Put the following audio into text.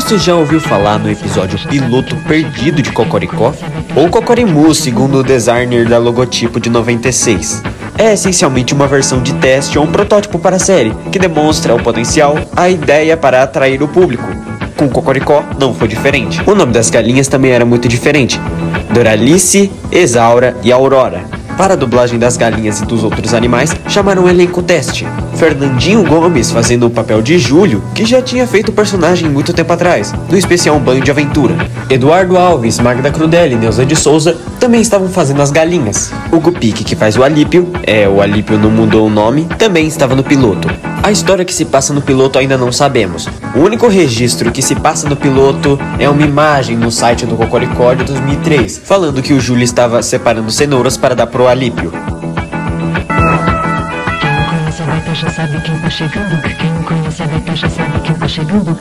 Você já ouviu falar no episódio piloto perdido de Cocoricó? Ou Cocorimu, segundo o designer da logotipo de 96. É essencialmente uma versão de teste ou um protótipo para a série, que demonstra o potencial, a ideia para atrair o público. Com Cocoricó não foi diferente. O nome das galinhas também era muito diferente: Doralice, Exaura e Aurora. Para a dublagem das galinhas e dos outros animais, chamaram o elenco teste. Fernandinho Gomes fazendo o papel de Júlio, que já tinha feito o personagem muito tempo atrás, no especial Um Banho de Aventura. Eduardo Alves, Magda Crudeli e Neuza de Souza também estavam fazendo as galinhas. O Gupique, que faz o Alípio, o Alípio não mudou o nome, também estava no piloto. A história que se passa no piloto ainda não sabemos. O único registro que se passa no piloto é uma imagem no site do Cocoricó de 2003, falando que o Júlio estava separando cenouras para dar pro Alípio. Quem não conhece a Beta já sabe quem tá chegando. Quem não conhece a Beta já sabe quem tá chegando.